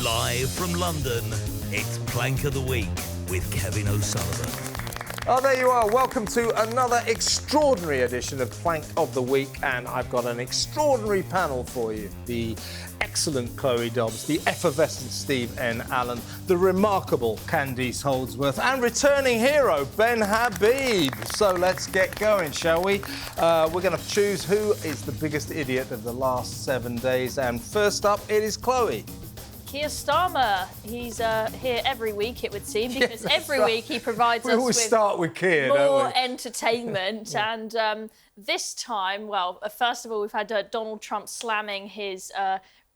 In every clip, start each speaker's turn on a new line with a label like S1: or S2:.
S1: Live from London, it's Plank of the Week with Kevin O'Sullivan.
S2: Oh, there you are. Welcome to another extraordinary edition of Plank of the Week, and I've got an extraordinary panel for you. The excellent Chloe Dobbs, the effervescent Steve N. Allen, the remarkable Candice Holdsworth, and returning hero Ben Habib. So let's get going, shall we? We're going to choose who is the biggest idiot of the last 7 days, and first up, it is Chloe.
S3: Keir Starmer. He's here every week, it would seem, because every week he provides us
S2: always
S3: with
S2: start with Keir,
S3: more
S2: don't we?
S3: entertainment. And this time, well, first of all, we've had Donald Trump slamming his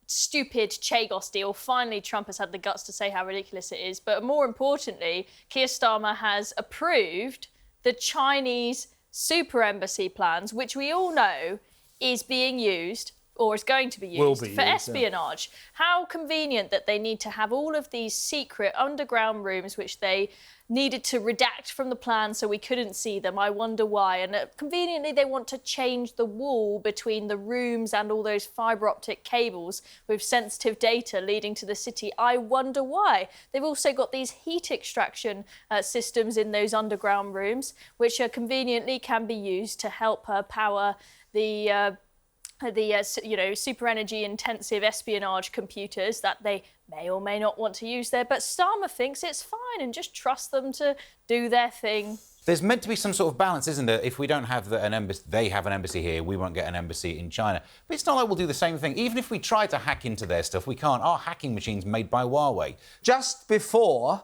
S3: stupid Chagos deal. Finally, Trump has had the guts to say how ridiculous it is. But more importantly, Keir Starmer has approved the Chinese super embassy plans, which we all know is being used or is going to be used for espionage. Yeah. How convenient that they need to have all of these secret underground rooms which they needed to redact from the plan so we couldn't see them. I wonder why. And conveniently, they want to change the wall between the rooms and all those fibre optic cables with sensitive data leading to the city. I wonder why. They've also got these heat extraction systems in those underground rooms, which conveniently can be used to help power the super energy intensive espionage computers that they may or may not want to use there. But Starmer thinks it's fine and just trust them to do their thing.
S4: There's meant to be some sort of balance, isn't there? If we don't have an embassy, they have an embassy here, we won't get an embassy in China. But it's not like we'll do the same thing. Even if we try to hack into their stuff, we can't. Our hacking machine's made by Huawei.
S2: Just before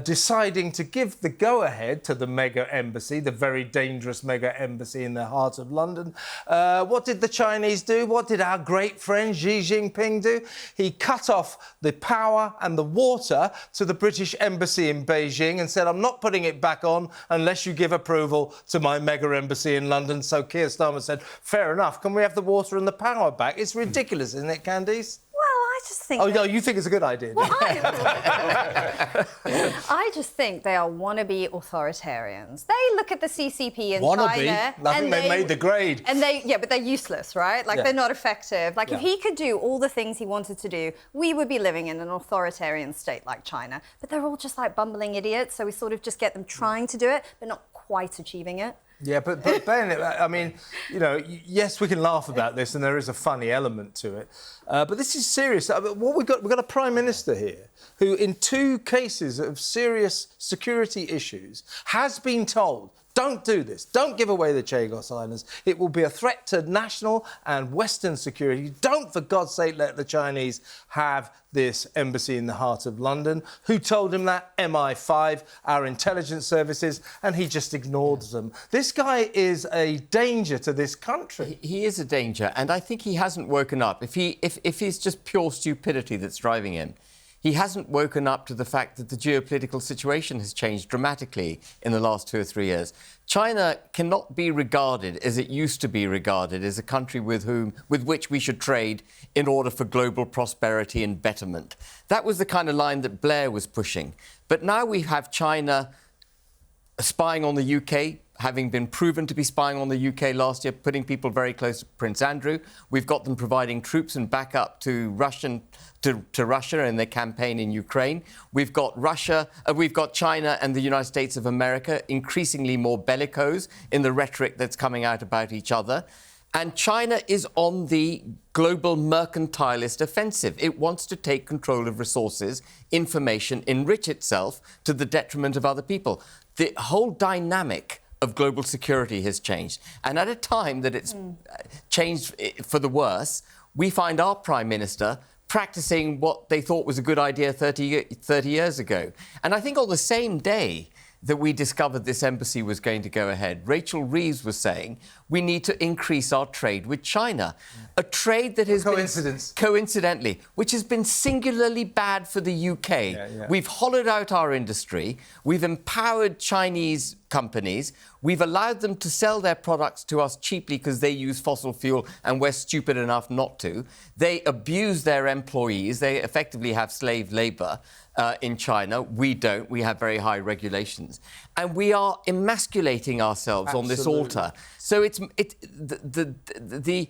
S2: deciding to give the go-ahead to the mega embassy, the very dangerous mega embassy in the heart of London, what did the Chinese do? What did our great friend Xi Jinping do? He cut off the power and the water to the British embassy in Beijing and said, I'm not putting it back on unless you give approval to my mega embassy in London. So Keir Starmer said, fair enough, can we have the water and the power back? It's ridiculous, isn't it, Candice?
S5: I just think...
S2: Oh, no, you think it's a good idea?
S5: Well, I just think they are wannabe authoritarians. They look at the CCP in China...
S2: I think they made the grade.
S5: And but they're useless, right? Like, they're not effective. Like, if he could do all the things he wanted to do, we would be living in an authoritarian state like China. But they're all just like bumbling idiots, so we sort of just get them trying to do it, but not quite achieving it.
S2: Yeah, but Ben, I mean, you know, yes, we can laugh about this, and there is a funny element to it. But this is serious. What we've got a Prime Minister here who, in 2 cases of serious security issues, has been told, don't do this. Don't give away the Chagos Islands. It will be a threat to national and Western security. Don't, for God's sake, let the Chinese have this embassy in the heart of London. Who told him that? MI5, our intelligence services, and he just ignored them. This guy is a danger to this country.
S6: He is a danger, and I think he hasn't woken up. If he's just pure stupidity that's driving him, he hasn't woken up to the fact that the geopolitical situation has changed dramatically in the last 2 or 3 years. China cannot be regarded as it used to be regarded as a country with which we should trade in order for global prosperity and betterment. That was the kind of line that Blair was pushing. But now we have China spying on the UK, having been proven to be spying on the UK last year, putting people very close to Prince Andrew. We've got them providing troops and backup to Russia in their campaign in Ukraine. We've got China and the United States of America increasingly more bellicose in the rhetoric that's coming out about each other. And China is on the global mercantilist offensive. It wants to take control of resources, information, enrich itself to the detriment of other people. The whole dynamic of global security has changed. And at a time that it's changed for the worse, we find our Prime Minister practising what they thought was a good idea 30 years ago. And I think on the same day that we discovered this embassy was going to go ahead, Rachel Reeves was saying we need to increase our trade with China. A trade that has coincidentally, which has been singularly bad for the UK. We've hollowed out our industry. We've empowered Chinese companies. We've allowed them to sell their products to us cheaply because they use fossil fuel and we're stupid enough not to. They abuse their employees. They effectively have slave labour in China. We don't. We have very high regulations. And we are emasculating ourselves on this altar. So the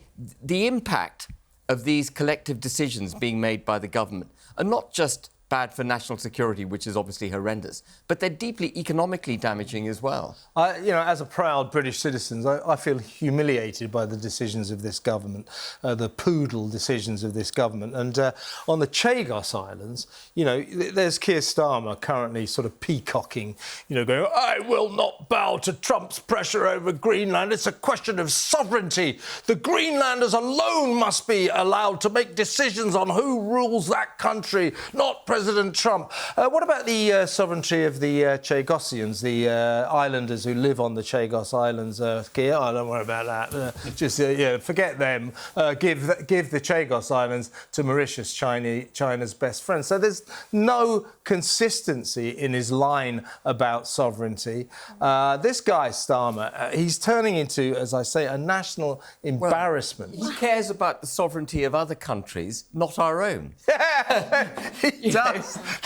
S6: impact of these collective decisions being made by the government are not just bad for national security, which is obviously horrendous, but they're deeply economically damaging as well.
S2: As a proud British citizen, I feel humiliated by the decisions of this government, the poodle decisions of this government. And on the Chagos Islands, there's Keir Starmer currently sort of peacocking, going, I will not bow to Trump's pressure over Greenland. It's a question of sovereignty. The Greenlanders alone must be allowed to make decisions on who rules that country, not President Trump. What about the sovereignty of the Chagosians, the islanders who live on the Chagos Islands? Keir, I don't worry about that. Forget them. Give the Chagos Islands to Mauritius, China's best friend. So there's no consistency in his line about sovereignty. This guy, Starmer, he's turning into, as I say, a national embarrassment.
S6: He cares about the sovereignty of other countries, not our own.
S2: Yeah, he does.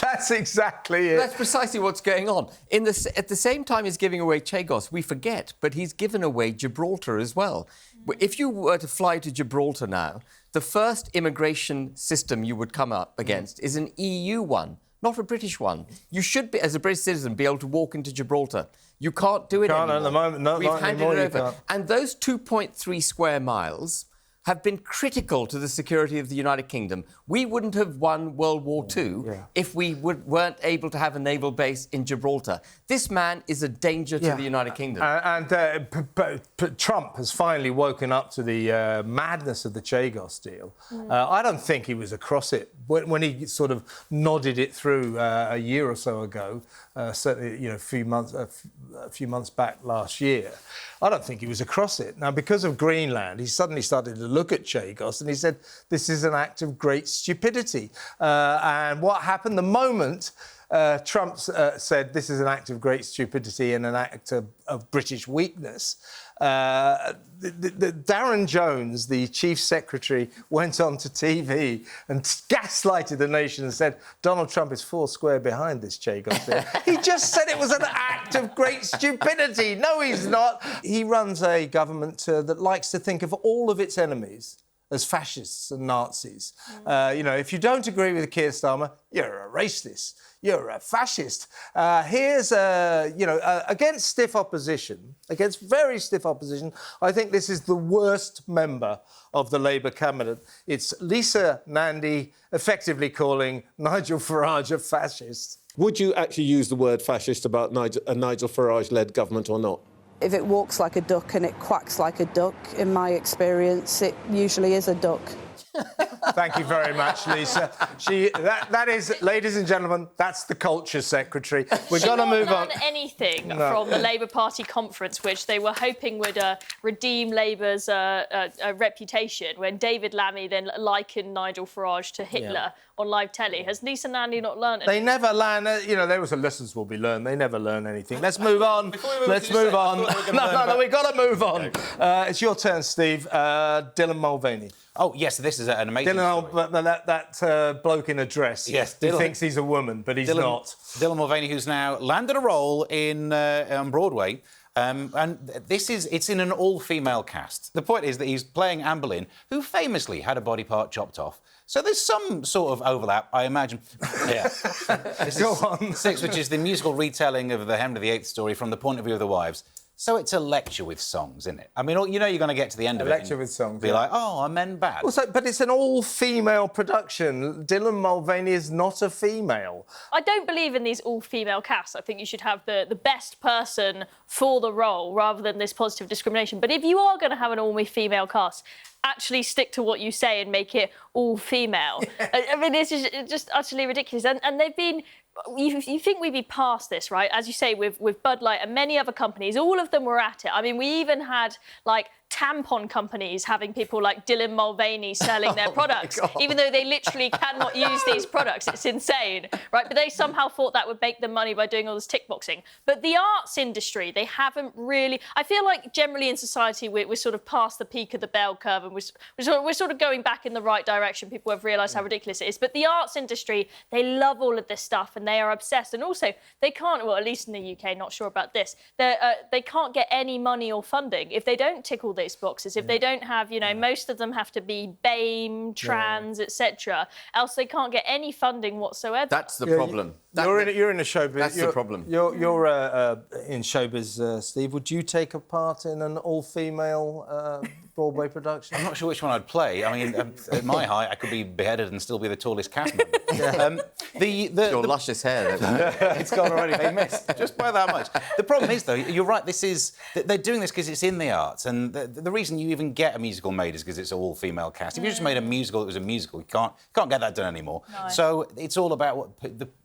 S2: That's exactly it.
S6: That's precisely what's going on. At the same time he's giving away Chagos, we forget, but he's given away Gibraltar as well. If you were to fly to Gibraltar now, the first immigration system you would come up against is an EU one, not a British one. You should, as a British citizen, be able to walk into Gibraltar. You can't do it anymore.
S2: At the moment. No,
S6: We've handed
S2: anymore,
S6: it over. And those 2.3 square miles have been critical to the security of the United Kingdom. We wouldn't have won World War II if we weren't able to have a naval base in Gibraltar. This man is a danger to the United Kingdom.
S2: Trump has finally woken up to the madness of the Chagos deal. I don't think he was across it when he sort of nodded it through a year or so ago, certainly a few months back last year. I don't think he was across it. Now, because of Greenland, he suddenly started to look at Chagos and he said, this is an act of great stupidity. And what happened the moment Trump said this is an act of great stupidity and an act of British weakness, Darren Jones, the chief secretary, went on to TV and gaslighted the nation and said Donald Trump is four square behind this Chagos deal. He just said it was an act of great stupidity. No, he's not. He runs a government that likes to think of all of its enemies as fascists and Nazis. If you don't agree with Keir Starmer, you're a racist. You're a fascist. Against stiff opposition, against very stiff opposition, I think this is the worst member of the Labour cabinet. It's Lisa Nandy effectively calling Nigel Farage a fascist.
S7: Would you actually use the word fascist about a Nigel Farage-led government or not?
S8: If it walks like a duck and it quacks like a duck, in my experience, it usually is a duck.
S2: Thank you very much, Lisa. That is, ladies and gentlemen, that's the Culture Secretary. We're going to move on.
S3: Anything from the Labour Party conference, which they were hoping would redeem Labour's reputation, when David Lammy then likened Nigel Farage to Hitler on live telly. Has Lisa Nandy not learned anything?
S2: They never learn. There was a lessons will be learned. They never learn anything. Let's move on. Let's move on. No, we've got to move on. Okay. It's your turn, Steve. Dylan Mulvaney.
S4: Oh, yes, this is an amazing story.
S2: That bloke in a dress.
S4: Yes,
S2: He thinks he's a woman, but he's not.
S4: Dylan Mulvaney, who's now landed a role on Broadway. And it's in an all-female cast. The point is that he's playing Anne Boleyn, who famously had a body part chopped off. So there's some sort of overlap, I imagine. Yeah.
S2: Go on.
S4: 6, which is the musical retelling of the Henry VIII story from the point of view of the wives. So it's a lecture with songs, isn't it? I mean, you're going to get to the end of it.
S2: A lecture with songs.
S4: Be like, oh, are men bad?
S2: But it's an all-female production. Dylan Mulvaney is not a female.
S3: I don't believe in these all-female casts. I think you should have the best person for the role rather than this positive discrimination. But if you are going to have an all-female cast, actually stick to what you say and make it all-female. I mean, it's just utterly ridiculous. And they've been... You think we'd be past this, right? As you say, with Bud Light and many other companies, all of them were at it. I mean, we even had, tampon companies having people like Dylan Mulvaney selling their products, even though they literally cannot use these products. It's insane, right? But they somehow thought that would make them money by doing all this tick boxing. But the arts industry, they haven't really... I feel like generally in society, we're sort of past the peak of the bell curve and we're sort of going back in the right direction. People have realised how ridiculous it is. But the arts industry, they love all of this stuff and they are obsessed. And also, they can't, well, at least in the UK, not sure about this, they can't get any money or funding if they don't tick all these boxes. If they don't have, most of them have to be BAME, trans, etc. Else they can't get any funding whatsoever.
S6: That's the problem.
S2: You're in a showbiz.
S6: That's the problem.
S2: You're in showbiz, Steve. Would you take a part in an all-female Broadway production?
S4: I'm not sure which one I'd play. I mean, at my height, I could be beheaded and still be the tallest cast member.
S6: Your luscious hair.
S4: It's gone already. They missed just by that much. The problem is, though, you're right. They're doing this because it's in the arts, and the reason you even get a musical made is because it's an all-female cast. If you just made a musical that was a musical, you can't get that done anymore. No. So it's all about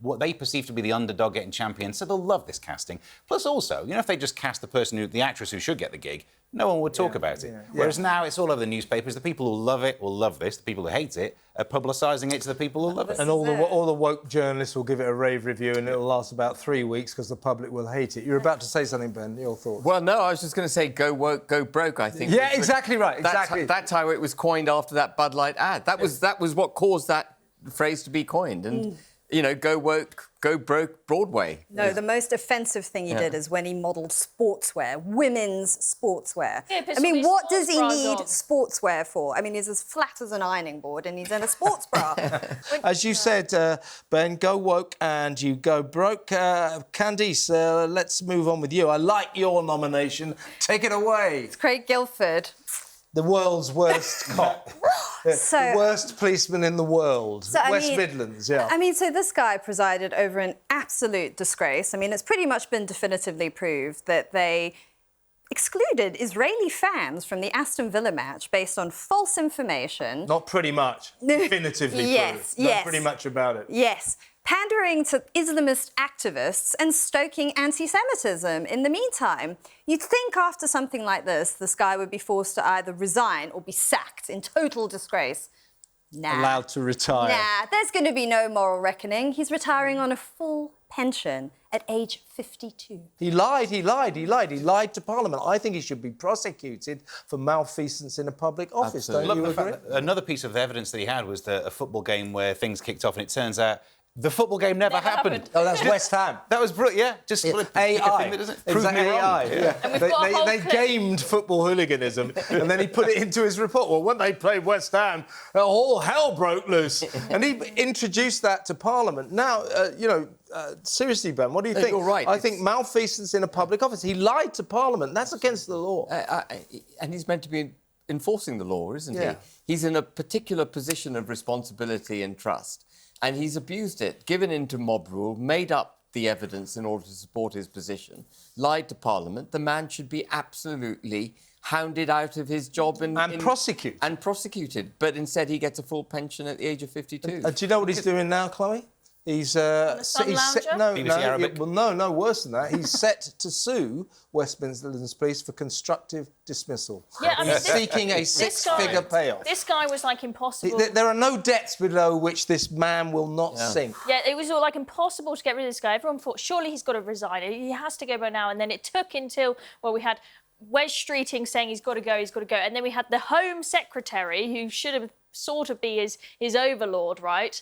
S4: what they perceive to be the underdog getting championed. So they'll love this casting. Plus, also, if they just cast the actress who should get the gig, no one would talk about it. Yeah. Whereas now it's all over the newspapers. The people who love it will love this. The people who hate it are publicising it to the people who love it.
S2: And all the woke journalists will give it a rave review, and it'll last about 3 weeks because the public will hate it. You're about to say something, Ben. Your thoughts?
S6: Well, no, I was just going to say go woke, go broke, I think.
S2: Yeah, exactly right. Exactly.
S6: That's how it was coined after that Bud Light ad. That was what caused that phrase to be coined. And, go woke, go broke, Broadway.
S5: No, the most offensive thing he did is when he modelled sportswear, women's sportswear.
S3: Yeah,
S5: I mean, what does he need sportswear for? I mean, he's as flat as an ironing board and he's in a sports bra.
S2: As you said, Ben, go woke and you go broke. Candice, let's move on with you. I like your nomination. Take it away.
S5: It's Craig Guildford.
S2: The world's worst cop. The worst policeman in the world. West Midlands, yeah.
S5: I mean, so this guy presided over an absolute disgrace. I mean, it's pretty much been definitively proved that they excluded Israeli fans from the Aston Villa match based on false information.
S2: Not pretty much. Definitively proved. Not pretty much about it.
S5: Yes. Pandering to Islamist activists and stoking anti-Semitism in the meantime. You'd think after something like this guy would be forced to either resign or be sacked in total disgrace. Nah.
S2: Allowed to retire.
S5: Nah, there's going to be no moral reckoning. He's retiring on a full pension at age 52.
S2: He lied to Parliament. I think he should be prosecuted for malfeasance in a public office. Don't you agree?
S4: Another piece of evidence that he had was a football game where things kicked off, and it turns out the football game never happened.
S2: Oh, that's West Ham.
S4: That was brilliant, yeah. Just
S2: AI.
S4: Exactly, AI,
S2: yeah.
S3: And
S2: they gamed football hooliganism, and then he put it into his report. Well, when they played West Ham, all hell broke loose. And he introduced that to Parliament. Now, seriously, Ben, what do you think?
S6: You're right.
S2: I think malfeasance in a public office. He lied to Parliament. That's against the law.
S6: And he's meant to be enforcing the law, isn't
S2: he?
S6: He's in a particular position of responsibility and trust. And he's abused it, given into mob rule, made up the evidence in order to support his position, lied to Parliament. The man should be absolutely hounded out of his job and
S2: prosecuted.
S6: And prosecuted. But instead, he gets a full pension at the age of 52.
S2: Do you know what he's doing now, Chloe? He's no, worse than that. He's set to sue West Midlands Police for constructive dismissal.
S3: Yeah, I mean,
S2: seeking a six-figure payoff.
S3: This guy was impossible.
S2: There are no depths below which this man will not sink.
S3: Yeah, it was all impossible to get rid of this guy. Everyone thought surely he's got to resign. He has to go by now. And then it took until we had Wes Streeting saying he's got to go, and then we had the Home Secretary who should have sort of be his overlord, right?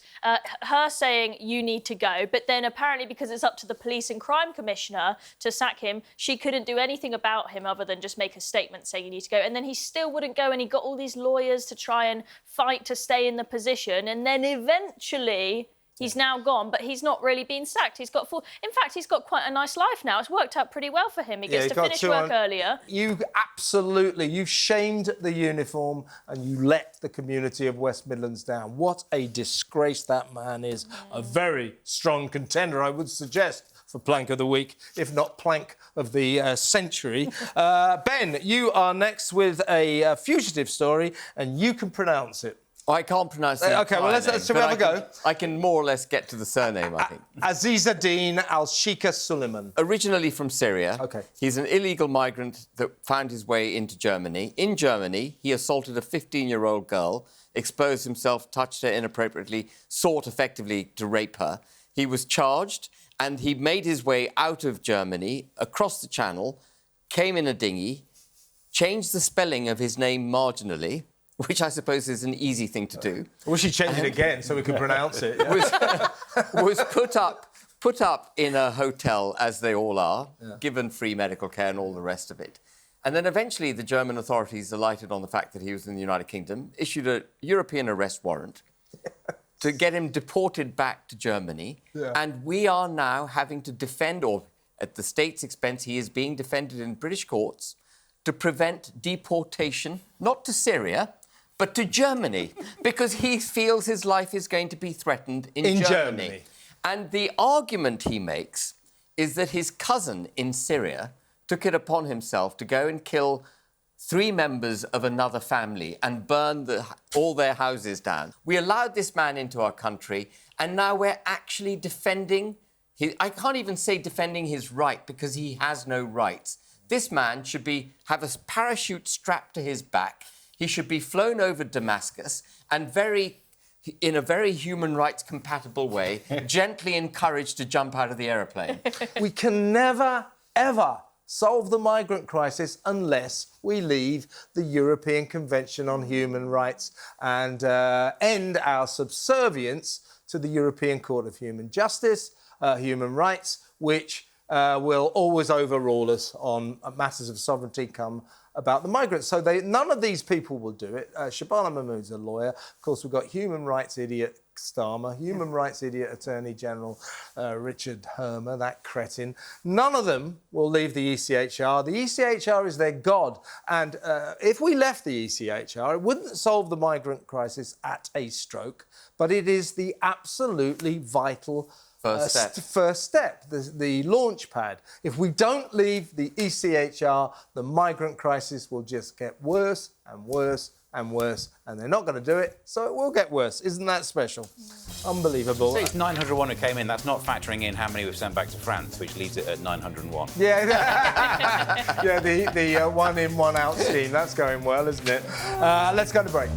S3: Her saying, you need to go. But then apparently because it's up to the Police and Crime Commissioner to sack him, she couldn't do anything about him other than just make a statement saying you need to go. And then he still wouldn't go, and he got all these lawyers to try and fight to stay in the position. And then eventually he's now gone, but he's not really been sacked. In fact, he's got quite a nice life now. It's worked out pretty well for him. He gets to finish work earlier.
S2: You shamed the uniform and you let the community of West Midlands down. What a disgrace that man is. A very strong contender, I would suggest, for Plank of the Week, if not Plank of the Century. Ben, you are next with a fugitive story, and you can pronounce it.
S6: I can't pronounce the
S2: OK, well, let's have a go.
S6: I can more or less get to the surname, I think.
S2: Azizuddin al-Sheikha Suleiman.
S6: Originally from Syria.
S2: OK.
S6: He's an illegal migrant that found his way into Germany. In Germany, he assaulted a 15-year-old girl, exposed himself, touched her inappropriately, sought effectively to rape her. He was charged, and he made his way out of Germany, across the Channel, came in a dinghy, changed the spelling of his name marginally, which I suppose is an easy thing to do.
S2: We should change it again so we can pronounce it.
S6: Was put up in a hotel, as they all are, given free medical care and all the rest of it. And then eventually the German authorities alighted on the fact that he was in the United Kingdom, issued a European arrest warrant to get him deported back to Germany.
S2: Yeah.
S6: And we are now having to defend, or at the state's expense, he is being defended in British courts to prevent deportation, not to Syria, but to Germany, because he feels his life is going to be threatened in Germany. And the argument he makes is that his cousin in Syria took it upon himself to go and kill 3 members of another family and burn all their houses down. We allowed this man into our country, and now we're actually defending I can't even say defending his right, because he has no rights. This man should have a parachute strapped to his back. He should be flown over Damascus and in a very human rights compatible way, gently encouraged to jump out of the aeroplane.
S2: We can never, ever solve the migrant crisis unless we leave the European Convention on Human Rights and end our subservience to the European Court of Human Justice, Human Rights, which will always overrule us on matters of sovereignty come about the migrants. So none of these people will do it. Shabana Mahmood's a lawyer. Of course, we've got human rights idiot Starmer, human rights idiot Attorney General Richard Hermer, that cretin. None of them will leave the ECHR. The ECHR is their god. And if we left the ECHR, it wouldn't solve the migrant crisis at a stroke, but it is the absolutely vital first step, the launch pad. If we don't leave the ECHR, the migrant crisis will just get worse and worse and worse, and they're not going to do it, so it will get worse. Isn't that special? Unbelievable.
S4: So it's 901 who came in. That's not factoring in how many we've sent back to France, which leaves it at 901.
S2: Yeah, yeah, the one in, one out scheme. That's going well, isn't it? Let's go to break.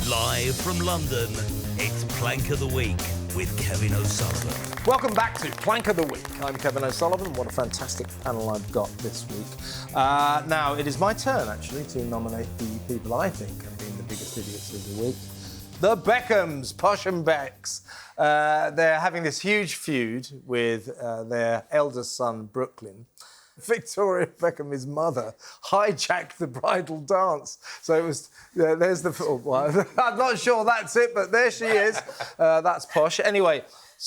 S1: Live from London, it's Plank of the Week with Kevin O'Sullivan.
S2: Welcome back to Plank of the Week. I'm Kevin O'Sullivan. What a fantastic panel I've got this week. Now, it is my turn, actually, to nominate the people I think have been the biggest idiots of the week. The Beckhams, Posh and Becks. They're having this huge feud with their eldest son, Brooklyn. Victoria Beckham, his mother, hijacked the bridal dance. So it was, there's the... Well, I'm not sure that's it, but there she is. That's Posh. Anyway,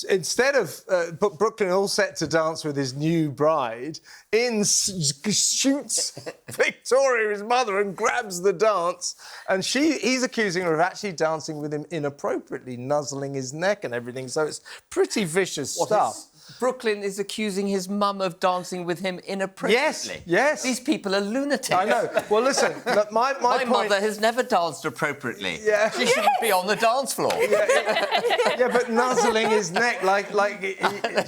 S2: instead of Brooklyn all set to dance with his new bride, shoots Victoria, his mother, and grabs the dance. And he's accusing her of actually dancing with him inappropriately, nuzzling his neck and everything. So it's pretty vicious stuff.
S6: Brooklyn is accusing his mum of dancing with him inappropriately.
S2: Yes.
S6: These people are lunatics.
S2: I know. Well, listen, my point...
S6: mother has never danced appropriately.
S2: Yeah.
S6: She shouldn't be on the dance floor.
S2: Yeah, but nuzzling his neck like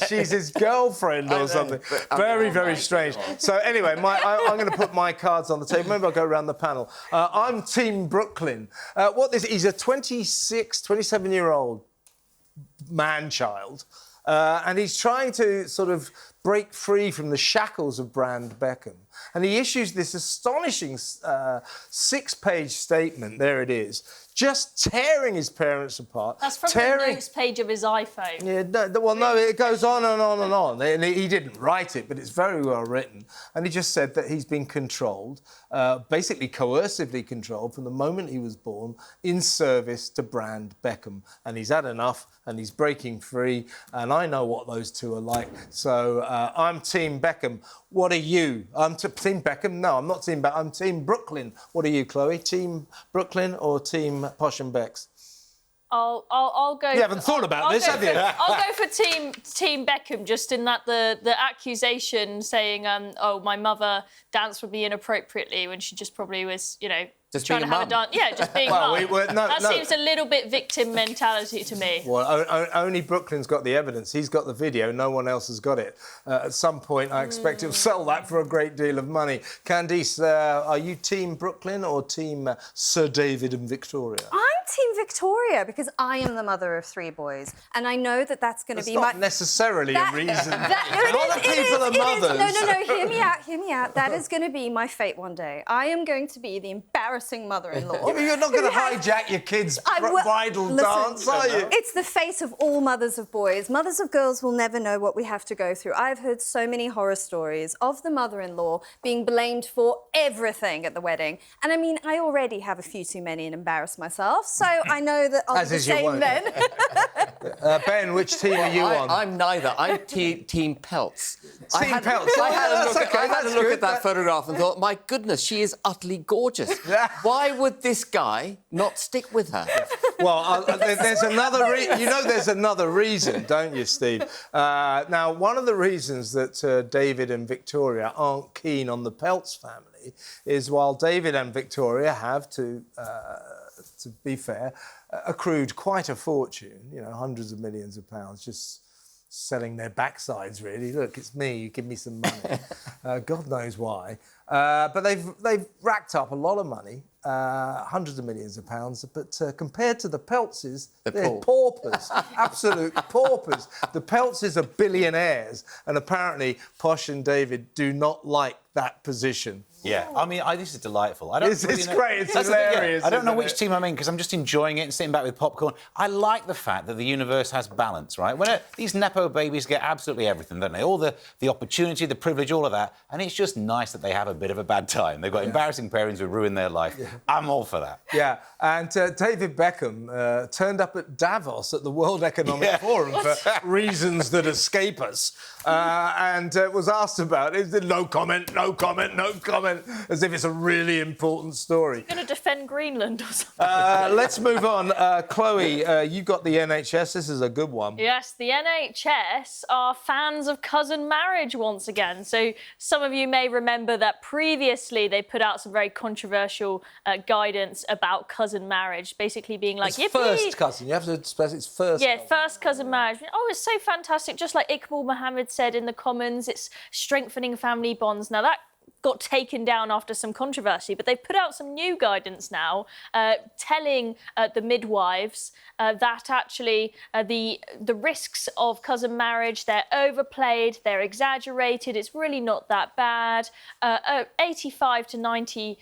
S2: she's his girlfriend or something. Very, very strange. So anyway, I'm going to put my cards on the table. Maybe I'll go around the panel. I'm Team Brooklyn. He's a 27-year-old man-child. And he's trying to sort of break free from the shackles of brand Beckham. And he issues this astonishing 6-page statement, there it is, just tearing his parents apart.
S3: That's from the notes page of his iPhone.
S2: Yeah, no, it goes on and on and on. And he didn't write it, but it's very well written. And he just said that he's been controlled, basically coercively controlled from the moment he was born in service to brand Beckham. And he's had enough and he's breaking free. And I know what those two are like. So I'm Team Beckham. What are you? I'm Team Beckham? No, I'm not Team Beckham. I'm Team Brooklyn. What are you, Chloe? Team Brooklyn or Team Posh and Becks?
S3: I'll go...
S2: You haven't thought about this, have you?
S3: I'll go for Team Beckham, just in that the accusation saying, oh, my mother danced with me inappropriately when she just probably was,
S6: just
S3: trying to have a dance. Yeah, just being mum. That seems a little bit victim mentality to me.
S2: Well, only Brooklyn's got the evidence. He's got the video. No one else has got it. At some point, I expect he'll sell that for a great deal of money. Candice, are you Team Brooklyn or Team Sir David and Victoria?
S5: I'm Team Victoria because I am the mother of 3 boys, and I know that that's going to be
S2: not necessarily a reason. A lot of people are mothers.
S5: No, hear me out. That is going to be my fate one day. I am going to be the embarrassing mother-in-law.
S2: You're not going to hijack your kids' bridal dance, are you?
S5: It's the fate of all mothers of boys. Mothers of girls will never know what we have to go through. I've heard so many horror stories of the mother-in-law being blamed for everything at the wedding. And I mean, I already have a few too many and embarrass myself, so I know that I'll be the same then.
S2: Ben, which team are you on?
S6: I'm neither. I'm Team Peltz.
S2: Peltz.
S6: I had a look at that photograph and thought, my goodness, she is utterly gorgeous. Why would this guy not stick with her?
S2: Well, there's another reason, don't you, Steve? Now, one of the reasons that David and Victoria aren't keen on the Peltz family is while David and Victoria have, to be fair, accrued quite a fortune, hundreds of millions of pounds, just selling their backsides, really. Look, it's me, you give me some money. God knows why. But they've racked up a lot of money, hundreds of millions of pounds, but compared to the Peltzes, they're paupers, absolute paupers. The Peltzes are billionaires, and apparently Posh and David do not like that position.
S4: Yeah, I mean, this is delightful.
S2: It's great, it's hilarious.
S4: I don't know which team I'm in because I'm just enjoying it and sitting back with popcorn. I like the fact that the universe has balance, right? When these Nepo babies get absolutely everything, don't they? All the opportunity, the privilege, all of that. And it's just nice that they have a bit of a bad time. They've got embarrassing parents who ruin their life. Yeah. I'm all for that.
S2: Yeah, and David Beckham turned up at Davos at the World Economic Forum for reasons that escape us. And was asked about it. No comment, as if it's a really important story.
S3: You're going to defend Greenland or something?
S2: Let's move on. Chloe, you got the NHS. This is a good one.
S3: Yes, the NHS are fans of cousin marriage once again. So some of you may remember that previously they put out some very controversial guidance about cousin marriage, basically being like...
S2: It's first cousin. You have to express it's first cousin.
S3: First cousin marriage. Oh, it's so fantastic. Just like Iqbal Mohammed said in the Commons, it's strengthening family bonds. Now, that got taken down after some controversy, but they've put out some new guidance now telling the midwives that actually the risks of cousin marriage, they're overplayed, they're exaggerated, it's really not that bad. 85 to 90%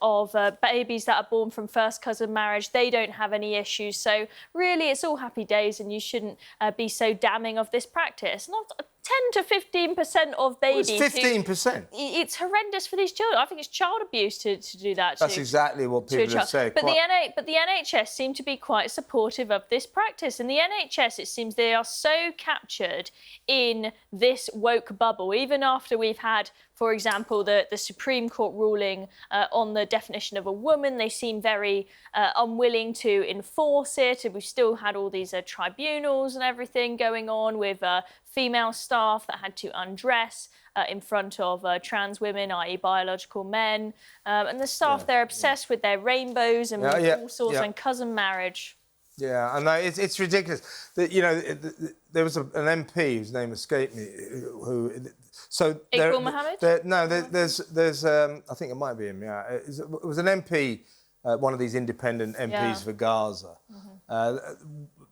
S3: of babies that are born from first cousin marriage, they don't have any issues. So really, it's all happy days, and you shouldn't be so damning of this practice. Not 10 to 15% of babies.
S2: Well, it's 15%.
S3: It's horrendous for these children. I think it's child abuse to do that.
S2: That's exactly what people have said.
S3: But the NHS seem to be quite supportive of this practice. And the NHS, it seems they are so captured in this woke bubble, even after we've had, for example, the Supreme Court ruling on the definition of a woman. They seem very unwilling to enforce it. And we've still had all these tribunals and everything going on with female staff that had to undress in front of trans women, i.e. biological men. And the staff, they're obsessed with their rainbows and all sorts and cousin marriage.
S2: Yeah, I know, it's ridiculous. There was an MP whose name escaped me who... So
S3: Iqbal Mohammed?
S2: There's I think it might be him, yeah. It was an MP, one of these independent MPs for Gaza. Mm-hmm.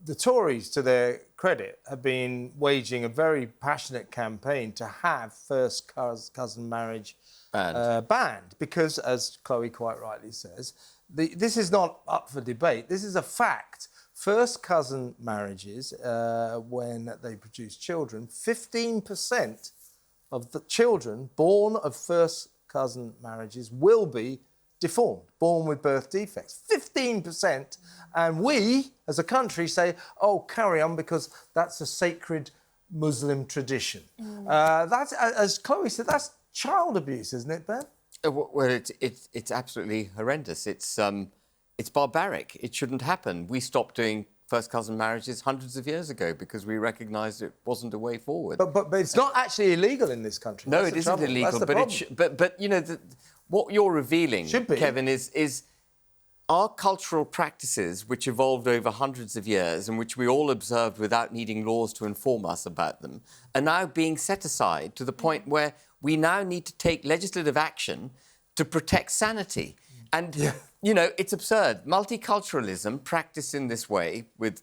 S2: The Tories, to their credit, have been waging a very passionate campaign to have first cousin marriage banned because, as Chloe quite rightly says, this is not up for debate. This is a fact. First cousin marriages, when they produce children, 15% of the children born of first cousin marriages will be deformed, born with birth defects. 15%. And we, as a country, say, oh, carry on, because that's a sacred Muslim tradition. That's, as Chloe said, that's child abuse, isn't it, Ben?
S6: Well, it's absolutely horrendous. It's barbaric. It shouldn't happen. We stopped doing first cousin marriages hundreds of years ago because we recognised it wasn't a way forward.
S2: But it's not actually illegal in this country.
S6: No, it isn't illegal. But you know, what you're revealing, Kevin, is our cultural practices, which evolved over hundreds of years and which we all observed without needing laws to inform us about them, are now being set aside to the point where we now need to take legislative action to protect sanity. And, you know, it's absurd. Multiculturalism practiced in this way with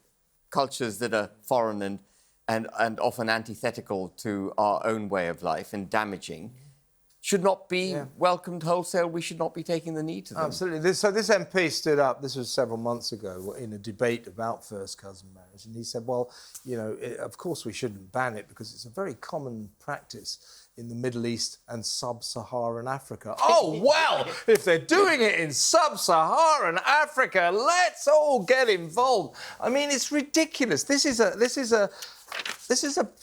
S6: cultures that are foreign and often antithetical to our own way of life and damaging should not be welcomed wholesale. We should not be taking the knee to them.
S2: Absolutely. So this MP stood up, this was several months ago, in a debate about first cousin marriage, and he said, well, you know, of course we shouldn't ban it because it's a very common practice in the Middle East and sub-Saharan Africa. Oh, well, if they're doing it in sub-Saharan Africa, let's all get involved. I mean, it's ridiculous. This is a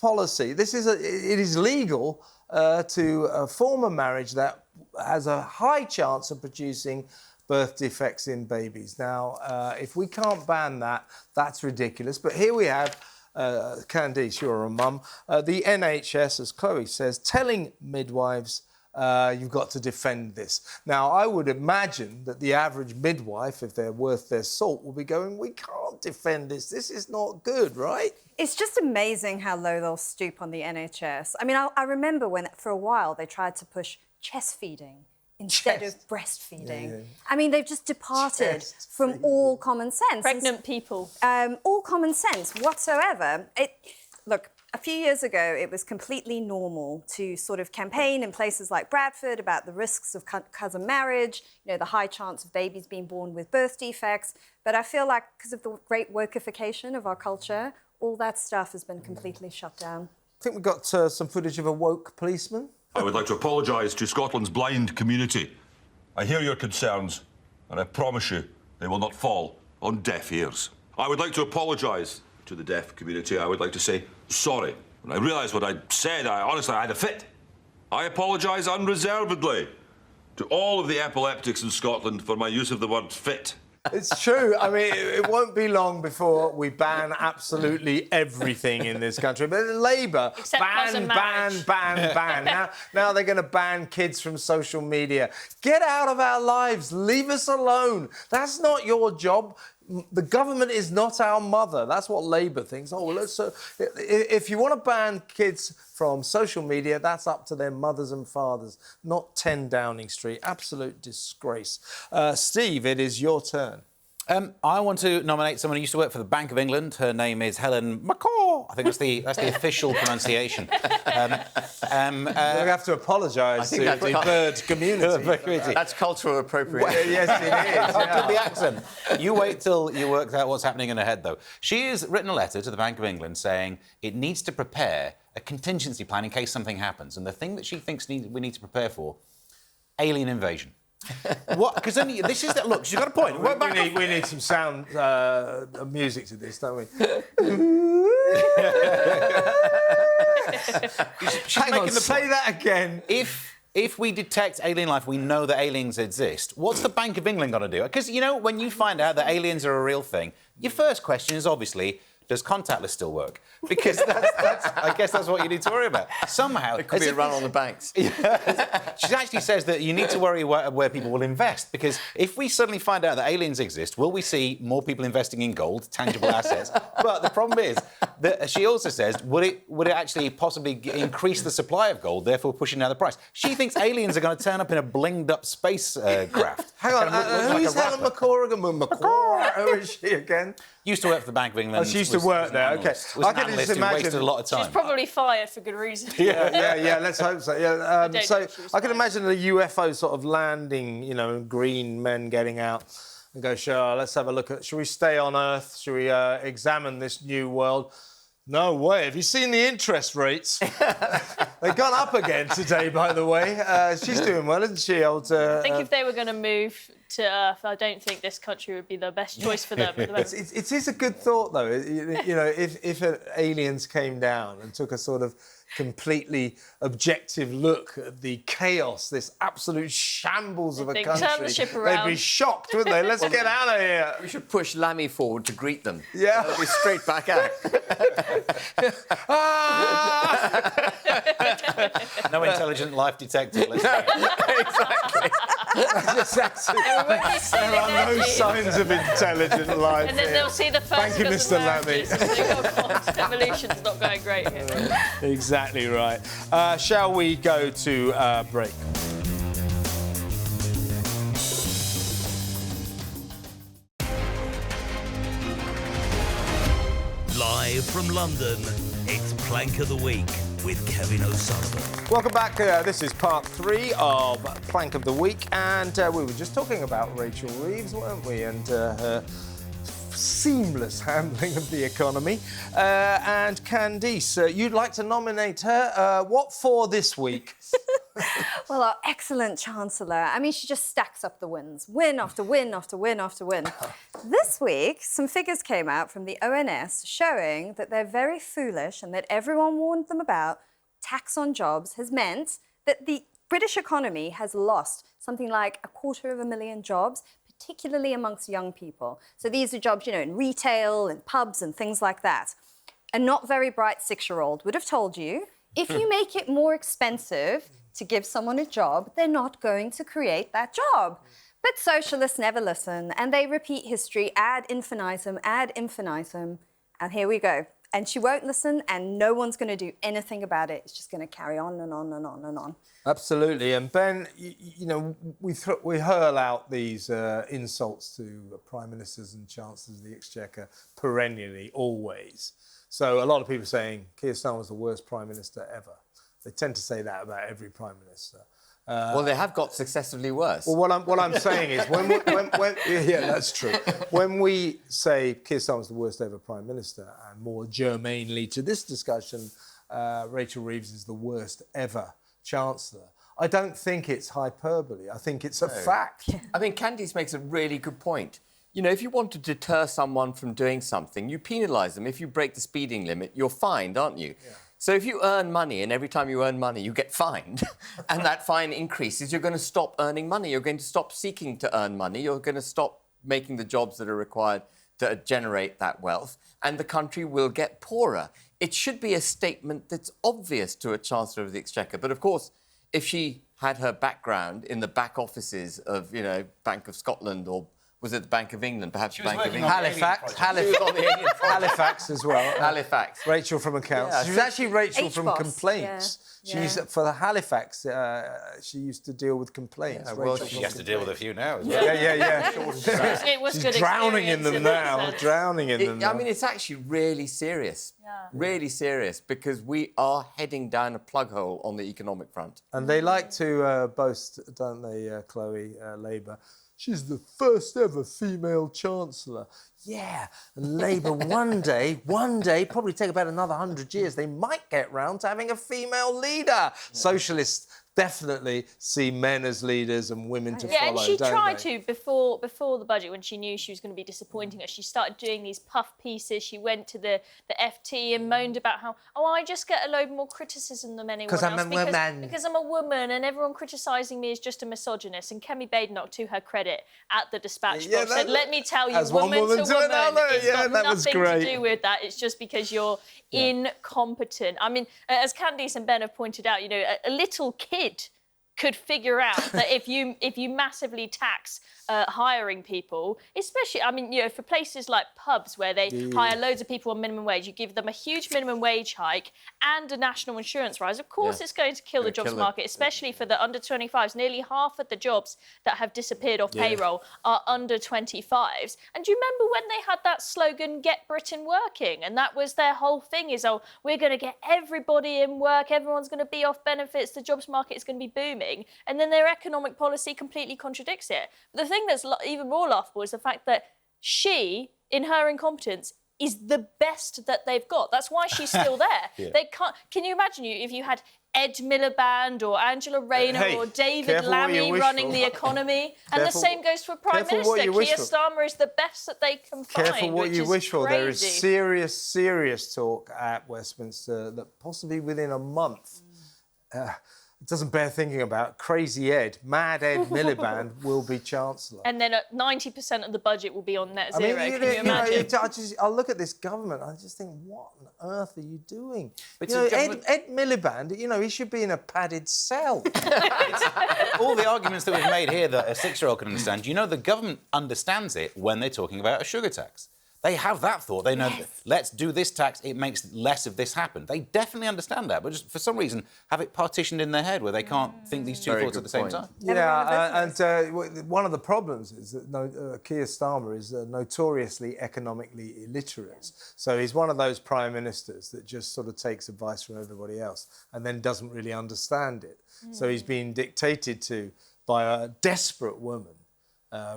S2: policy. It is legal to form a marriage that has a high chance of producing birth defects in babies. Now, if we can't ban that, that's ridiculous. But here we have, Candice, you're a mum, the NHS, as Chloe says, telling midwives, you've got to defend this. Now, I would imagine that the average midwife, if they're worth their salt, will be going, we can't defend this. This is not good, right?
S5: It's just amazing how low they'll stoop on the NHS. I mean, I remember when, for a while, they tried to push chest feeding instead of breastfeeding. Yeah. I mean, they've just departed from all common sense.
S3: Pregnant people.
S5: All common sense whatsoever. Look, a few years ago, it was completely normal to sort of campaign in places like Bradford about the risks of cousin marriage, you know, the high chance of babies being born with birth defects. But I feel like because of the great wokification of our culture, all that stuff has been completely shut down.
S2: I think we've got some footage of a woke policeman.
S9: I would like to apologise to Scotland's blind community. I hear your concerns, and I promise you they will not fall on deaf ears. I would like to apologise to the deaf community. I would like to say sorry. When I realised what I'd said, I had a fit. I apologise unreservedly to all of the epileptics in Scotland for my use of the word fit.
S2: It's true. I mean, it won't be long before we ban absolutely everything in this country. But Labour, ban. Now they're going to ban kids from social media. Get out of our lives. Leave us alone. That's not your job. The government is not our mother. That's what Labour thinks. Oh, well, if you want to ban kids from social media, that's up to their mothers and fathers, not 10 Downing Street. Absolute disgrace. Steve, it is your turn.
S4: I want to nominate someone who used to work for the Bank of England. Her name is Helen McCaw. I think that's the official pronunciation.
S2: We have to apologise to the bird community.
S6: That's cultural appropriation.
S2: Yes, it is.
S4: Yeah. The accent. You wait till you work out what's happening in her head, though. She has written a letter to the Bank of England saying it needs to prepare a contingency plan in case something happens. And the thing that she thinks we need to prepare for, alien invasion. What? Because this is look. She's got a point.
S2: We need some sound music to this, don't we? Hang on, say that again.
S4: If we detect alien life, we know that aliens exist. What's the Bank of England got to do? Because you know, when you find out that aliens are a real thing, your first question is obviously, does contactless still work? Because I guess that's what you need to worry about. Somehow...
S6: It could be a run on the banks.
S4: She actually says that you need to worry where people will invest, because if we suddenly find out that aliens exist, will we see more people investing in gold, tangible assets? But the problem is that she also says, would it actually possibly increase the supply of gold, therefore pushing down the price? She thinks aliens are going to turn up in a blinged-up spacecraft.
S2: Hang on, who's Helen McCaw again? Who is she again?
S4: Used to work for the Bank of England.
S2: Oh, she used to work there, OK.
S4: I can just imagine... wasted a lot of time.
S3: She's probably fired for good reason.
S2: Yeah, let's hope so. Yeah, so I can imagine a UFO sort of landing, you know, green men getting out and go, sure, let's have a look at... Shall we stay on Earth? Shall we examine this new world? No way. Have you seen the interest rates? They've gone up again today, by the way. She's doing well, isn't she, old...
S3: I think if they were going to move to Earth, I don't think this country would be the best choice for them.
S2: It is a good thought, though. You know, if aliens came down and took a sort of completely objective look at the chaos, this absolute shambles of a country,
S3: turn the ship around.
S2: They'd be shocked, wouldn't they? Let's get out of here.
S6: We should push Lammy forward to greet them.
S2: Yeah.
S6: They'll be straight back out.
S4: No intelligent life detected.
S2: Exactly. There are no signs of intelligent life.
S3: And then they'll see the first
S2: Thank you, Mr. Lammy.
S3: Evolution's not going great here.
S2: Exactly right. Shall we go to break?
S1: Live from London, it's Plank of the Week with Kevin O'Sullivan.
S2: Welcome back. This is part 3 of Plank of the Week, and we were just talking about Rachel Reeves, weren't we, and her seamless handling of the economy. And Candice, you'd like to nominate her. What for this week?
S5: Well, our excellent Chancellor. I mean, she just stacks up the wins. Win after win after win after win. This week, some figures came out from the ONS showing that they're very foolish and that everyone warned them about. Tax on jobs has meant that the British economy has lost something like 250,000 jobs, particularly amongst young people. So these are jobs, you know, in retail and pubs and things like that. A not very bright 6-year-old would have told you, if you make it more expensive to give someone a job, they're not going to create that job. But socialists never listen, and they repeat history ad infinitum, and here we go. And she won't listen, and no one's going to do anything about it. It's just going to carry on and on and on and on.
S2: Absolutely. And Ben, you know, we hurl out these insults to prime ministers and chancellors of the Exchequer perennially, always. So a lot of people are saying Keir Starmer was the worst prime minister ever. They tend to say that about every prime minister.
S6: Well, they have got successively worse.
S2: Well, what I'm saying is, yeah, that's true. When we say Keir Starmer was the worst ever prime minister, and more germanely to this discussion, Rachel Reeves is the worst ever chancellor, I don't think it's hyperbole. I think it's a fact.
S6: I mean, Candice makes a really good point. You know, if you want to deter someone from doing something, you penalise them. If you break the speeding limit, you're fined, aren't you? Yeah. So if you earn money, and every time you earn money, you get fined, and that fine increases, you're going to stop earning money. You're going to stop seeking to earn money. You're going to stop making the jobs that are required to generate that wealth, and the country will get poorer. It should be a statement that's obvious to a Chancellor of the Exchequer. But, of course, if she had her background in the back offices of, you know, Bank of Scotland or was it the Bank of England? Perhaps the Bank of England.
S2: Halifax as well.
S6: Halifax.
S2: Rachel from Accounts. Yeah, she was actually Rachel from Complaints.
S5: Yeah.
S2: She used to, for the Halifax, she used to deal with complaints.
S4: Yeah, well, she has to deal with a few now as well.
S2: Yeah.
S3: It was
S2: She's
S3: good
S2: drowning in them now. Drowning in them now.
S6: I mean, it's actually really serious. Yeah. Really serious, because we are heading down a plug hole on the economic front.
S2: And they like to boast, don't they, Chloe, Labour? She's the first ever female chancellor. Yeah, and Labour one day, probably take about another 100 years, they might get round to having a female leader. Yeah. Socialists definitely see men as leaders and women to follow,
S3: and she tried
S2: to
S3: before the budget, when she knew she was going to be disappointing us. She started doing these puff pieces. She went to the FT and moaned about how, I just get a load more criticism than anyone else because I'm a woman and everyone criticising me is just a misogynist. And Kemi Badenoch, to her credit, at the dispatch box said, let me tell you, woman to woman, it's got nothing to do with that. It's just because you're incompetent. I mean, as Candice and Ben have pointed out, you know, a little kid could figure out that if you massively tax hiring people, especially, I mean, you know, for places like pubs where they hire loads of people on minimum wage, you give them a huge minimum wage hike and a national insurance rise. Of course, it's going to kill the jobs market, especially for the under 25s. Nearly half of the jobs that have disappeared off payroll are under 25s. And do you remember when they had that slogan, "Get Britain Working"? And that was their whole thing is, we're going to get everybody in work, everyone's going to be off benefits, the jobs market is going to be booming. And then their economic policy completely contradicts it. But the thing that's even more laughable is the fact that she, in her incompetence, is the best that they've got. That's why she's still there. They can't. Can you imagine if you had Ed Miliband or Angela Rayner or David Lammy running the economy? And the same goes for a Prime Minister. Keir Starmer is the best that they can find.
S2: Careful what you wish for. There is serious talk at Westminster that possibly within a month, it doesn't bear thinking about, Crazy Ed, Mad Ed Miliband will be Chancellor.
S3: And then 90% of the budget will be on net zero. Can you imagine?
S2: I look at this government, I just think, what on earth are you doing? But Ed Miliband, you know, he should be in a padded cell.
S4: All the arguments that we've made here that a 6-year-old can understand, you know, the government understands it when they're talking about a sugar tax. They have that thought. They know, that, let's do this tax, it makes less of this happen. They definitely understand that, but just for some reason have it partitioned in their head where they can't think these two thoughts at the same time.
S2: Yeah, and one of the problems is that Keir Starmer is notoriously economically illiterate. So he's one of those prime ministers that just sort of takes advice from everybody else and then doesn't really understand it. So he's been dictated to by a desperate woman,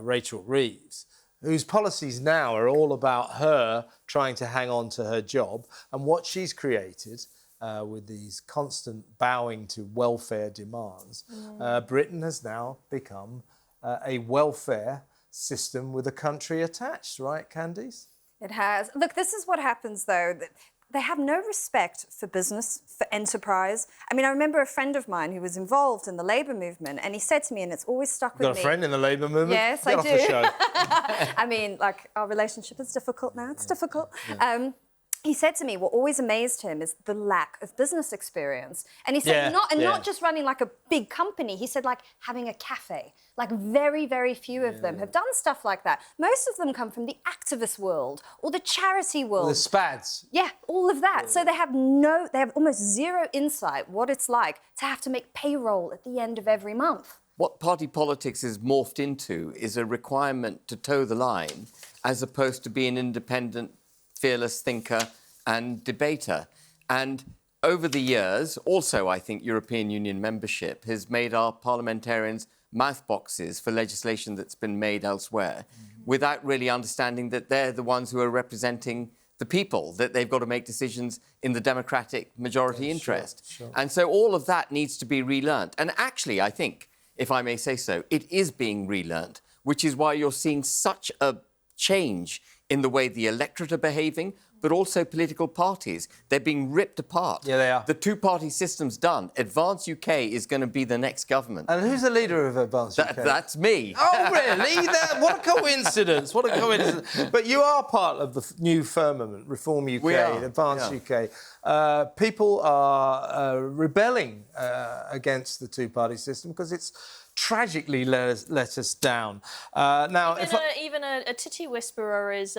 S2: Rachel Reeves, whose policies now are all about her trying to hang on to her job, and what she's created with these constant bowing to welfare demands. Britain has now become a welfare system with a country attached, right, Candice?
S5: It has. Look, this is what happens, though. They have no respect for business, for enterprise. I mean, I remember a friend of mine who was involved in the Labour movement, and he said to me, and it's always stuck with me...
S2: Got a friend in the Labour movement?
S5: Yes,
S2: Get
S5: I
S2: off
S5: do.
S2: The show.
S5: I mean, like, our relationship is difficult now. It's difficult. Yeah. He said to me, what always amazed him is the lack of business experience. And he said, not just running like a big company. He said, like, having a cafe. Like, very, very few of them have done stuff like that. Most of them come from the activist world or the charity world.
S2: The SPADs.
S5: Yeah, all of that. So they have almost zero insight what it's like to have to make payroll at the end of every month.
S6: What party politics is morphed into is a requirement to toe the line as opposed to be an independent, fearless thinker and debater. And over the years, also, I think European Union membership has made our parliamentarians mouthboxes for legislation that's been made elsewhere without really understanding that they're the ones who are representing the people, that they've got to make decisions in the democratic majority interest. Sure. And so all of that needs to be relearnt. And actually, I think, if I may say so, it is being relearnt, which is why you're seeing such a change in the way the electorate are behaving, but also political parties. They're being ripped apart.
S2: Yeah, they are.
S6: The two-party system's done. Advance UK is going to be the next government.
S2: And who's the leader of Advance UK?
S6: That's me.
S2: Oh, really? What a coincidence. What a coincidence. But you are part of the new firmament, Reform UK,
S6: we are.
S2: Advance UK. People are rebelling against the two-party system because it's tragically let us down. Now,
S3: even a titty whisperer is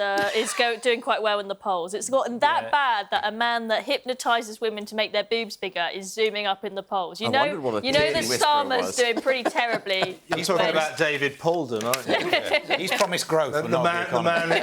S3: doing quite well in the polls. It's gotten that bad that a man that hypnotises women to make their boobs bigger is zooming up in the polls. You know that Starmer's doing pretty terribly.
S2: You're talking about David Paulden, aren't you?
S4: He's promised growth, but not the economy.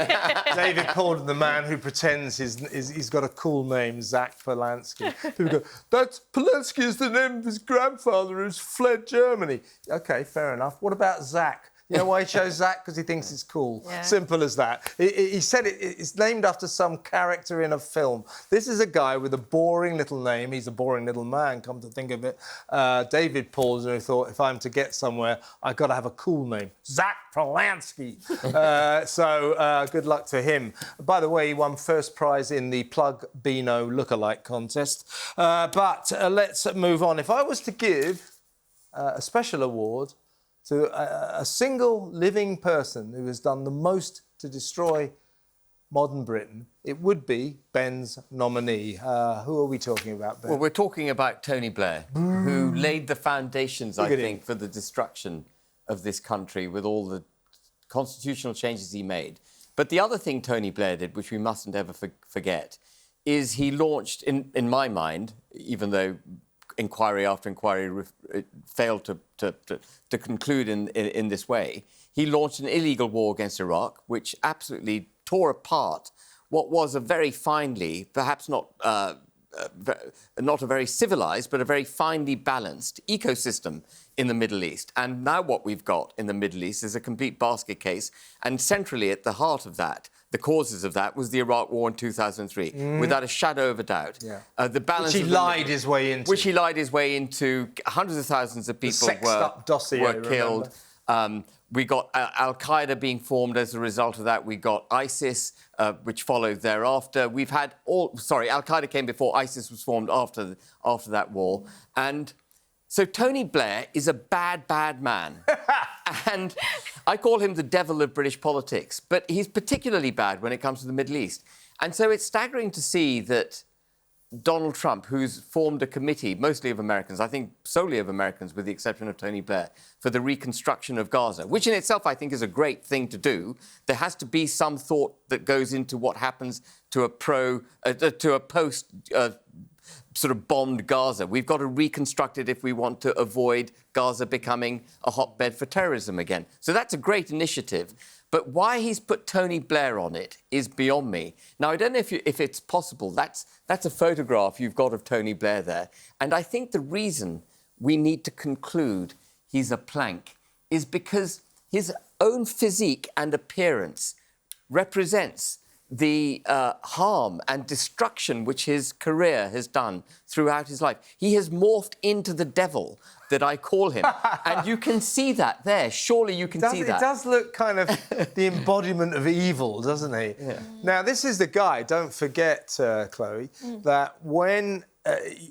S2: David Paulden, the man who pretends he's got a cool name, Zach Polanski. People go, Polanski is the name of his grandfather who's fled Germany. OK, fair enough. What about Zach? You know why he chose Zach? Because he thinks it's cool. Yeah. Simple as that. He said it's named after some character in a film. This is a guy with a boring little name. He's a boring little man, come to think of it. David Paulden, who thought, if I'm to get somewhere, I've got to have a cool name. Zach Polanski. So good luck to him. By the way, he won first prize in the Plug Beano lookalike contest. But let's move on. If I was to give a special award to a single living person who has done the most to destroy modern Britain, it would be Ben's nominee. Who are we talking about, Ben?
S6: Well, we're talking about Tony Blair, who laid the foundations, I think, for the destruction of this country with all the constitutional changes he made. But the other thing Tony Blair did, which we mustn't ever forget, is he launched, in my mind, even though inquiry after inquiry failed to conclude in this way, he launched an illegal war against Iraq, which absolutely tore apart what was a very finely, perhaps not a very civilised, but a very finely balanced ecosystem in the Middle East. And now what we've got in the Middle East is a complete basket case. And centrally at the heart of that, the causes of that, was the Iraq War in 2003, without a shadow of a doubt.
S2: Yeah.
S6: The balance
S2: which he lied his way into.
S6: Which he lied his way into. Hundreds of thousands of people were killed. We got Al-Qaeda being formed as a result of that. We got ISIS, which followed thereafter. We've had Al-Qaeda came before, ISIS was formed after that war. And so Tony Blair is a bad, bad man. And I call him the devil of British politics. But he's particularly bad when it comes to the Middle East. And so it's staggering to see that Donald Trump, who's formed a committee, mostly of Americans, I think solely of Americans, with the exception of Tony Blair, for the reconstruction of Gaza, which in itself I think is a great thing to do. There has to be some thought that goes into what happens to a post sort of bombed Gaza. We've got to reconstruct it if we want to avoid Gaza becoming a hotbed for terrorism again. So that's a great initiative. But why he's put Tony Blair on it is beyond me. Now, I don't know if it's possible. That's a photograph you've got of Tony Blair there. And I think the reason we need to conclude he's a plank is because his own physique and appearance represents the harm and destruction which his career has done throughout his life. He has morphed into the devil that I call him. And you can see that there. Surely you can see that.
S2: It does look kind of the embodiment of evil, doesn't he?
S6: Yeah.
S2: Now, this is the guy, don't forget, Chloe, that when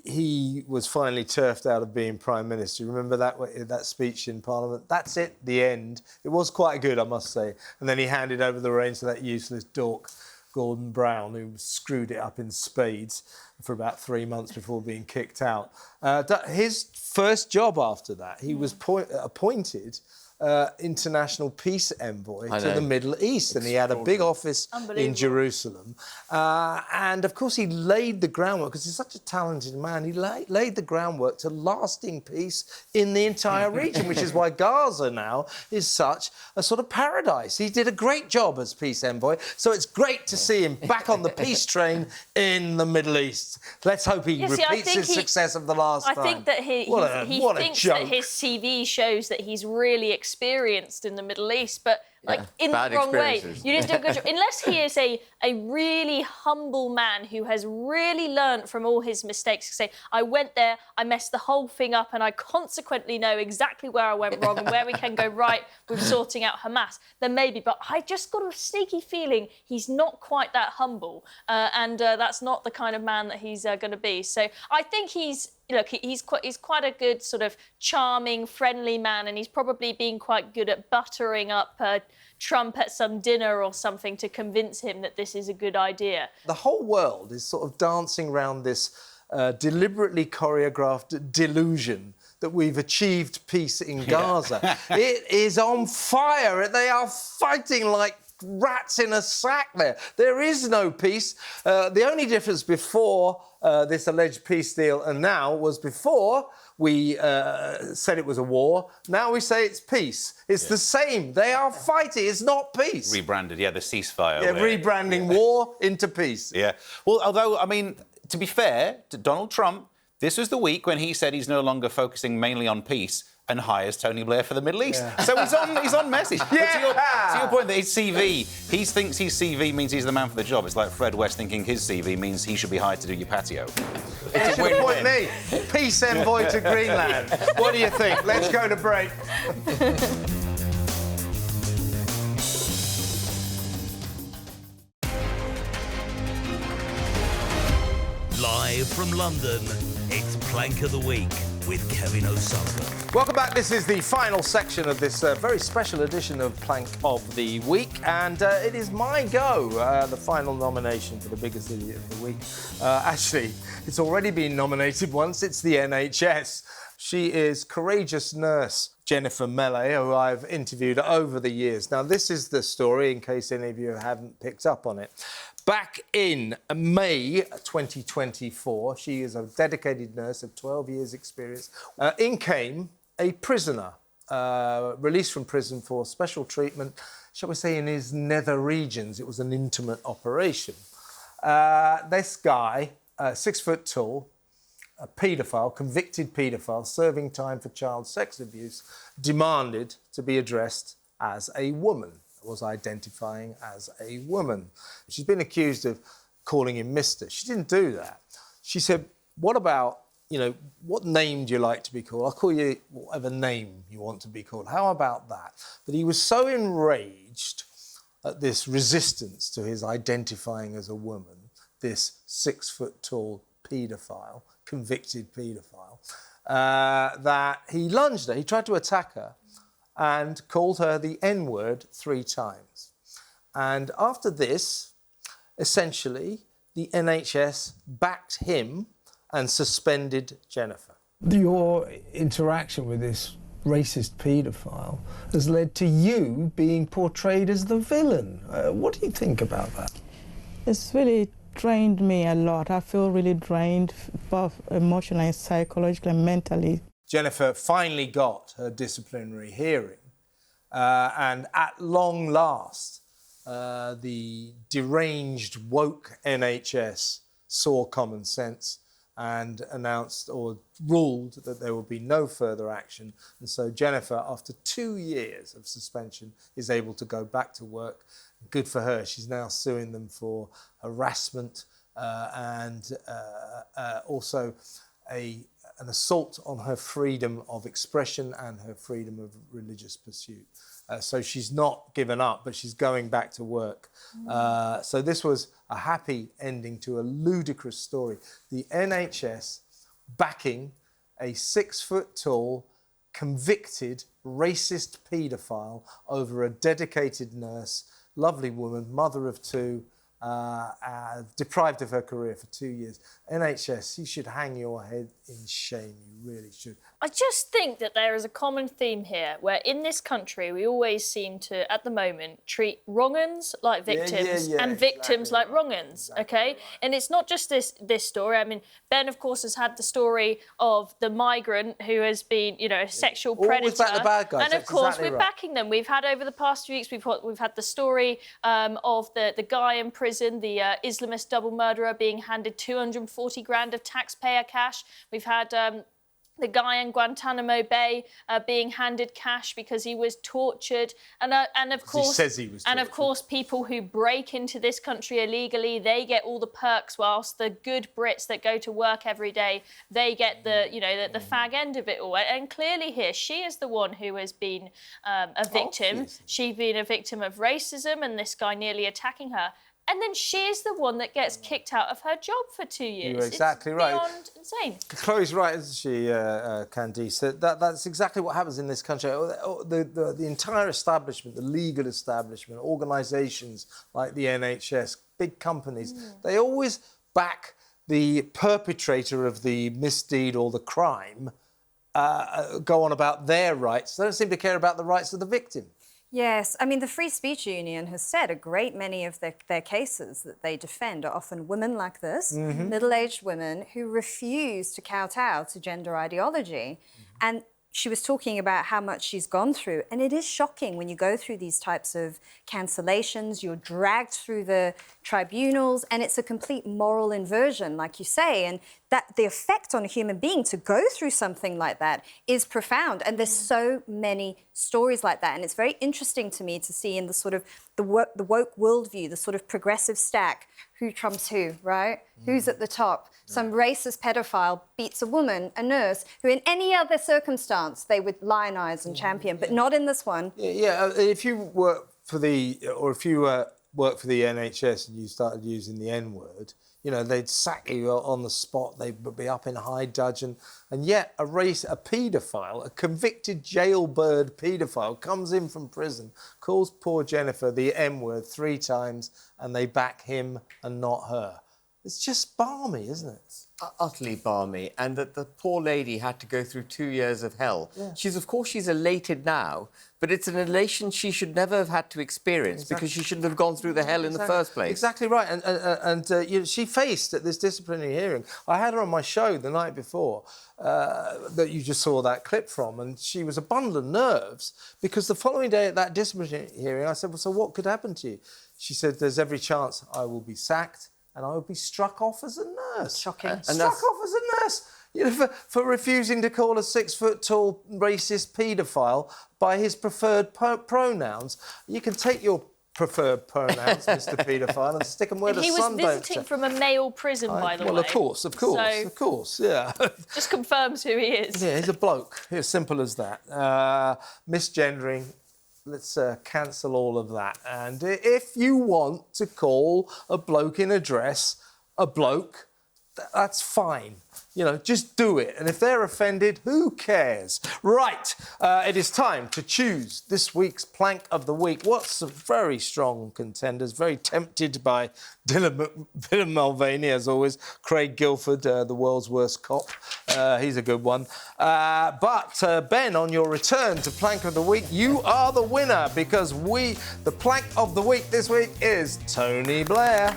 S2: he was finally turfed out of being Prime Minister, remember that speech in Parliament? That's it, the end. It was quite good, I must say. And then he handed over the reins to that useless dork, Gordon Brown, who screwed it up in spades for about 3 months before being kicked out. His first job after that, he was appointed international peace envoy to the Middle East, and he had a big office in Jerusalem. And of course, he laid the groundwork, because he's such a talented man, he laid the groundwork to lasting peace in the entire region, which is why Gaza now is such a sort of paradise. He did a great job as peace envoy, so it's great to see him back on the peace train in the Middle East. Let's hope he repeats his success of the last time.
S3: I think that he thinks that his CV shows that he's really experienced in the Middle East, but in the wrong way. You need to do a good job. Unless he is a really humble man who has really learnt from all his mistakes to say, I went there, I messed the whole thing up, and I consequently know exactly where I went wrong and where we can go right with sorting out Hamas, then maybe. But I just got a sneaky feeling he's not quite that humble, and that's not the kind of man that he's going to be. So I think he's quite a good sort of charming, friendly man, and he's probably been quite good at buttering up Trump at some dinner or something to convince him that this is a good idea.
S2: The whole world is sort of dancing around this deliberately choreographed delusion that we've achieved peace in Gaza. It is on fire. They are fighting like rats in a sack there. There is no peace. The only difference before this alleged peace deal and now was before we said it was a war. Now we say it's peace. It's the same. They are fighting. It's not peace.
S4: Rebranded, the ceasefire.
S2: Yeah, rebranding war into peace.
S4: Yeah. Well, although, I mean, to be fair to Donald Trump, this was the week when he said he's no longer focusing mainly on peace and hires Tony Blair for the Middle East. Yeah. So he's on message.
S2: Yeah.
S4: To your point that his CV, he thinks his CV means he's the man for the job. It's like Fred West thinking his CV means he should be hired to do your patio.
S2: It's a win-win. Me, peace envoy to Greenland. What do you think? Let's go to break.
S1: Live from London, it's Plank of the Week with Kevin O'Sullivan.
S2: Welcome back. This is the final section of this very special edition of Plank of the Week, and it is my go, the final nomination for the biggest idiot of the week. Actually, it's already been nominated once. It's the NHS. She is courageous nurse Jennifer Melle, who I've interviewed over the years. Now, this is the story, in case any of you haven't picked up on it. Back in May 2024, she is a dedicated nurse of 12 years' experience. In came a prisoner, released from prison for special treatment, shall we say, in his nether regions. It was an intimate operation. This guy, 6 foot tall, a paedophile, convicted paedophile, serving time for child sex abuse, demanded to be addressed as a woman. Was identifying as a woman. She's been accused of calling him Mr. She didn't do that. She said, what about, what name do you like to be called? I'll call you whatever name you want to be called. How about that? But he was so enraged at this resistance to his identifying as a woman, this 6 foot tall paedophile, convicted paedophile, that he lunged her. He tried to attack her and called her the N-word 3 times. And after this, essentially, the NHS backed him and suspended Jennifer.
S10: Your interaction with this racist paedophile has led to you being portrayed as the villain. What do you think about that?
S8: It's really drained me a lot. I feel really drained, both emotionally, psychologically, and mentally.
S2: Jennifer finally got her disciplinary hearing, and at long last, the deranged, woke NHS saw common sense and announced or ruled that there will be no further action. And so Jennifer, after 2 years of suspension, is able to go back to work. Good for her. She's now suing them for harassment and also an assault on her freedom of expression and her freedom of religious pursuit. So she's not given up, but she's going back to work. So this was a happy ending to a ludicrous story. The NHS backing a 6-foot-tall, convicted, racist paedophile over a dedicated nurse, lovely woman, mother of 2, deprived of her career for 2 years. NHS, you should hang your head in shame. You really should.
S3: I just think that there is a common theme here where in this country we always seem to, at the moment, treat wrong-uns like victims and victims like wrong-uns, okay? And it's not just this story. I mean, Ben, of course, has had the story of the migrant who has been, you know, a sexual predator.
S2: Always back the bad guys.
S3: And, of course, we're backing them. We've had, over the past few weeks, we've had the story of the guy in prison, the Islamist double murderer, being handed 240 grand of taxpayer cash. We've had the guy in Guantanamo Bay being handed cash because he was tortured, and of course,
S2: he says he was tortured.
S3: And of course, people who break into this country illegally, they get all the perks, whilst the good Brits that go to work every day, they get the the fag end of it all. And clearly, here she is the one who has been a victim.
S2: Obviously.
S3: She's been a victim of racism, and this guy nearly attacking her. And then she's the one that gets kicked out of her job for 2 years.
S2: You're exactly
S3: it's
S2: right.
S3: Beyond insane.
S2: Chloe's right, isn't she, Candice? That's exactly what happens in this country. The entire establishment, the legal establishment, organisations like the NHS, big companies, they always back the perpetrator of the misdeed or the crime, go on about their rights. They don't seem to care about the rights of the victim.
S5: Yes, I mean, the Free Speech Union has said a great many of their cases that they defend are often women like this, middle-aged women who refuse to kowtow to gender ideology. And she was talking about how much she's gone through, and it is shocking when you go through these types of cancellations, you're dragged through the tribunals, and it's a complete moral inversion, like you say, and that the effect on a human being to go through something like that is profound. And there's so many stories like that, and it's very interesting to me to see in the sort of the woke worldview, the sort of progressive stack, who trumps who, right? Who's at the top? Some racist pedophile beats a woman, a nurse, who in any other circumstance they would lionise and champion, but not in this one.
S2: If you work for the NHS and you started using the N-word, you know, they'd sack you on the spot, they'd be up in high dudgeon, and yet a paedophile, a convicted jailbird paedophile, comes in from prison, calls poor Jennifer the M-word 3 times, and they back him and not her. It's just balmy, isn't it?
S6: Utterly balmy, and that the poor lady had to go through 2 years of hell. Yeah. She's elated now, but it's an elation she should never have had to experience because she shouldn't have gone through the hell in the first place.
S2: Exactly right, and she faced at this disciplinary hearing. I had her on my show the night before that you just saw that clip from, and she was a bundle of nerves because the following day at that disciplinary hearing, I said, "Well, so what could happen to you?" She said, "There's every chance I will be sacked. And I would be struck off as a nurse."
S5: Shocking.
S2: Struck off as a nurse, you know, for refusing to call a 6-foot-tall racist paedophile by his preferred pronouns. You can take your preferred pronouns, Mr. Paedophile, and stick them where the sun don't.
S3: He was visiting from a male prison, by the way.
S2: Well, of course, yeah.
S3: Just confirms who he is.
S2: Yeah, he's a bloke. As simple as that. Misgendering. Let's cancel all of that. And if you want to call a bloke in a dress a bloke, that's fine. You know, just do it. And if they're offended, who cares? Right, it is time to choose this week's Plank of the Week. What's some very strong contenders, very tempted by Dylan Mulvaney, as always. Craig Guildford, the world's worst cop. He's a good one. But Ben, on your return to Plank of the Week, you are the winner because the Plank of the Week this week is Tony Blair.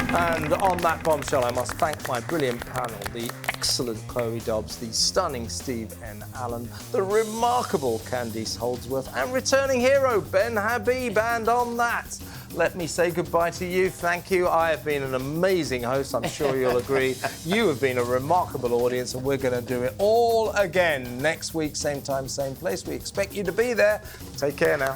S2: And on that bombshell, I must thank my brilliant panel, the excellent Chloe Dobbs, the stunning Steve N. Allen, the remarkable Candice Holdsworth, and returning hero Ben Habib. And on that, let me say goodbye to you. Thank you. I have been an amazing host. I'm sure you'll agree. You have been a remarkable audience, and we're going to do it all again next week, same time, same place. We expect you to be there. Take care now.